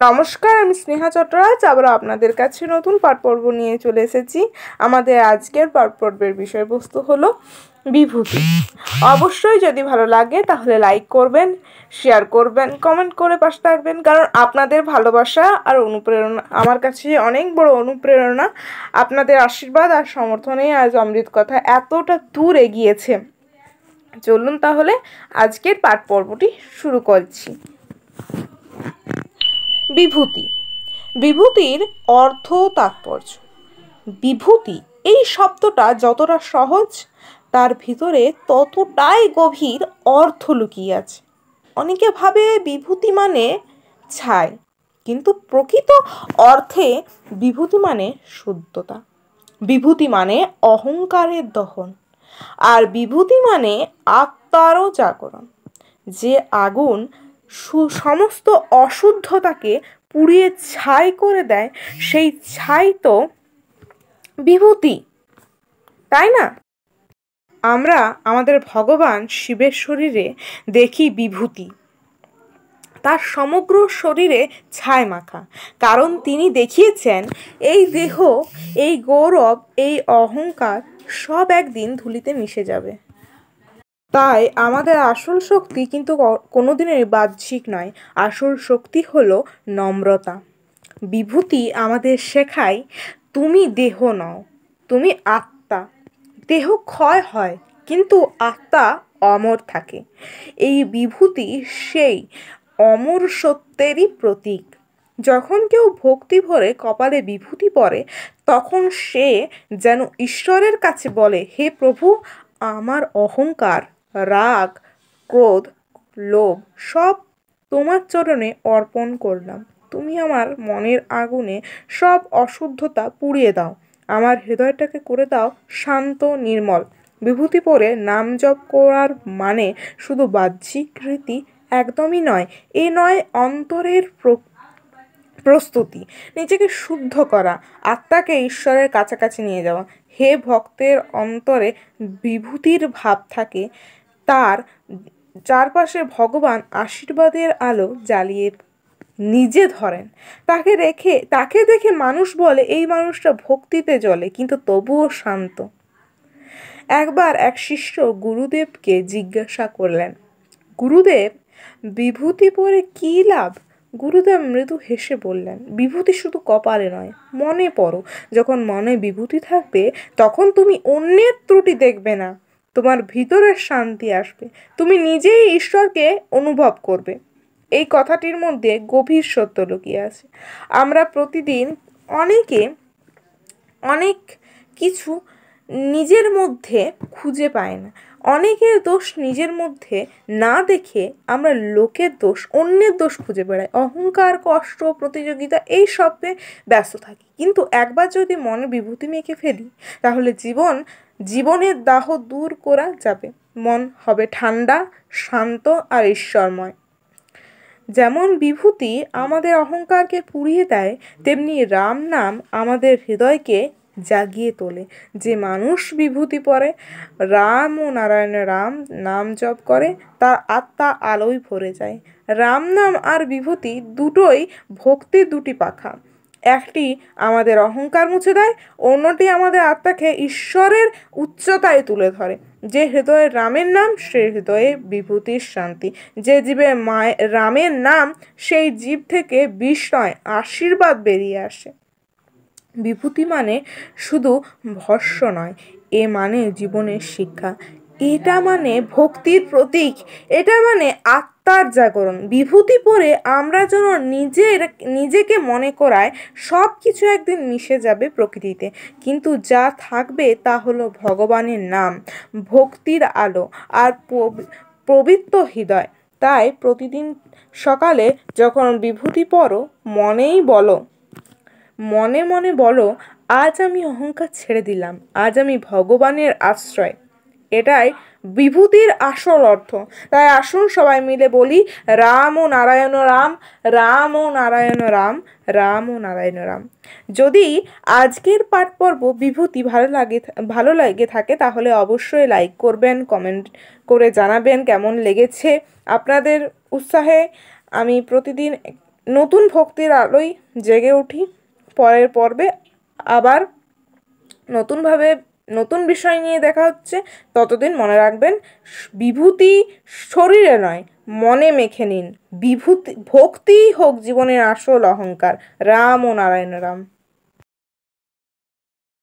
নমস্কার, আমি স্নেহা চট্টরাজ আবার আপনাদের কাছে নতুন পাঠ পর্ব নিয়ে চলে এসেছি। আমাদের আজকের পাঠ পর্বের বিষয়বস্তু হলো বিভূতি। অবশ্যই যদি ভালো লাগে তাহলে লাইক করবেন, শেয়ার করবেন, কমেন্ট করে পাশে থাকবেন, কারণ আপনাদের ভালোবাসা আর অনুপ্রেরণা আমার কাছে অনেক বড় অনুপ্রেরণা। আপনাদের আশীর্বাদ আর সমর্থনেই আজ অমৃত কথা এতটা দূর এগিয়েছে। চলুন তাহলে আজকের পাঠ পর্বটি শুরু করছি। বিভূতি। বিভূতির অর্থ তাৎপর্য। বিভূতি এই শব্দটা যতটা সহজ, তার ভিতরে ততটাই গভীর অর্থ লুকিয়ে আছে। অনেকে ভাবে বিভূতি মানে ছাই, কিন্তু প্রকৃত অর্থে বিভূতি মানে শুদ্ধতা। বিভূতি মানে অহংকারের দহন, আর বিভূতি মানে আত্মারও জাগরণ। যে আগুন সমস্ত অশুদ্ধতাকে পুড়িয়ে ছাই করে দেয়, সেই ছাই তো বিভূতি, তাই না? আমরা আমাদের ভগবান শিবের শরীরে দেখি বিভূতি, তার সমগ্র শরীরে ছাই মাখা, কারণ তিনি দেখিয়েছেন এই দেহ, এই গৌরব, এই অহংকার সব একদিন ধুলিতে মিশে যাবে। তাই আমাদের আসল শক্তি কিন্তু কোনোদিনই বাহ্যিক নয়, আসল শক্তি হলো নম্রতা। বিভূতি আমাদের শেখায় তুমি দেহ নও, তুমি আত্মা। দেহ ক্ষয় হয়, কিন্তু আত্মা অমর থাকে। এই বিভূতি সেই অমর সত্যেরই প্রতীক। যখন কেউ ভক্তি ভরে কপালে বিভূতি পরে, তখন সে যেন ঈশ্বরের কাছে বলে, হে প্রভু, আমার অহংকার, রাগ, ক্রোধ, লোভ সব তোমার চরণে অর্পণ করলাম। তুমি আমার মনের আগুনে সব অশুদ্ধতা পুড়িয়ে দাও, আমার হৃদয়টাকে করে দাও শান্ত, নির্মল। বিভূতি পরে নাম জপ করার মানে শুধু বাহ্যিক রীতি একদমই নয়। এ নয় অন্তরের প্রস্তুতি, নিজেকে শুদ্ধ করা, আত্মাকে ঈশ্বরের কাছাকাছি নিয়ে যাওয়া। হে ভক্তের অন্তরে বিভূতির ভাব থাকে, তার চারপাশে ভগবান আশীর্বাদের আলো জ্বালিয়ে নিজে ধরেন। তাকে দেখে মানুষ বলে এই মানুষটা ভক্তিতে জ্বলে, কিন্তু তবুও শান্ত। একবার এক শিষ্য গুরুদেবকে জিজ্ঞাসা করলেন, গুরুদেব, বিভূতি পরে কী লাভ? গুরুদেব মৃদু হেসে বললেন, বিভূতি শুধু কপালে নয়, মনে পড়ো। যখন মনে বিভূতি থাকবে, তখন তুমি অন্যের ত্রুটি দেখবে না, তোমার ভিতরের শান্তি আসবে, তুমি নিজেই ঈশ্বরকে অনুভব করবে। এই কথাটির মধ্যে গভীর সত্য লুকিয়ে আছে। আমরা প্রতিদিন অনেক কিছু নিজের মধ্যে খুঁজে পাই না। অনেকের দোষ নিজের মধ্যে না দেখে আমরা লোকের দোষ, অন্যের দোষ খুঁজে বেড়াই। অহংকার, কষ্ট, প্রতিযোগিতা এই সবে ব্যস্ত থাকি। কিন্তু একবার যদি মনে বিভূতি মেখে ফেলি, তাহলে জীবনের দাহ দূর করা যাবে। মন হবে ঠান্ডা, শান্ত আর ঈশ্বরময়। যেমন বিভূতি আমাদের অহংকারকে পুড়িয়ে দেয়, তেমনি রাম নাম আমাদের হৃদয়কে জাগিয়ে তোলে। যে মানুষ বিভূতি পরে, রাম ও নারায়ণ রাম নাম জপ করে, তার আত্মা আলোয় ভরে যায়। রাম নাম আর বিভূতি দুটোই ভক্তির দুটি পাখা। একটি আমাদের অহংকার মুছে দেয়, অন্যটি আমাদের আত্মাকে ঈশ্বরের উচ্চতায় তুলে ধরে। যে হৃদয়ে রামের নাম, সে হৃদয়ে বিভূতির শান্তি। যে জীবে রামের নাম, সেই জীব থেকে বিষ নয়, আশীর্বাদ বেরিয়ে আসে। বিভূতি মানে শুধু ভস্য নয়, এ মানে জীবনের শিক্ষা। এটা মানে ভক্তির প্রতীক, এটা মানে আত্মার জাগরণ। বিভূতি পরে আমরা যেন নিজেকে মনে করায় সব কিছু একদিন মিশে যাবে প্রকৃতিতে, কিন্তু যা থাকবে তা হলো ভগবানের নাম, ভক্তির আলো আর পবিত্র হৃদয়। তাই প্রতিদিন সকালে যখন বিভূতি পরো, মনে মনে বলো, আজ আমি অহংকার ছেড়ে দিলাম, আজ আমি ভগবানের আশ্রয়। এটাই বিভূতির আসল অর্থ। তাই আসুন সবাই মিলে বলি, রাম ও নারায়ণ রাম, রাম ও নারায়ণ রাম, রাম ও নারায়ণ রাম। যদি আজকের পাঠ পর্ব বিভূতি ভালো লাগে থাকে, তাহলে অবশ্যই লাইক করবেন, কমেন্ট করে জানাবেন কেমন লেগেছে। আপনাদের উৎসাহে আমি প্রতিদিন নতুন ভক্তির আলোয় জেগে উঠি। পরের পর্বে আবার নতুনভাবে নতুন বিষয় নিয়ে দেখা হচ্ছে। ততদিন মনে রাখবেন, বিভূতি শরীরে নয় মনে মেখে নিন। বিভূতি ভক্তিই হোক জীবনের আসল অহংকার। রাম ও নারায়ণ রাম।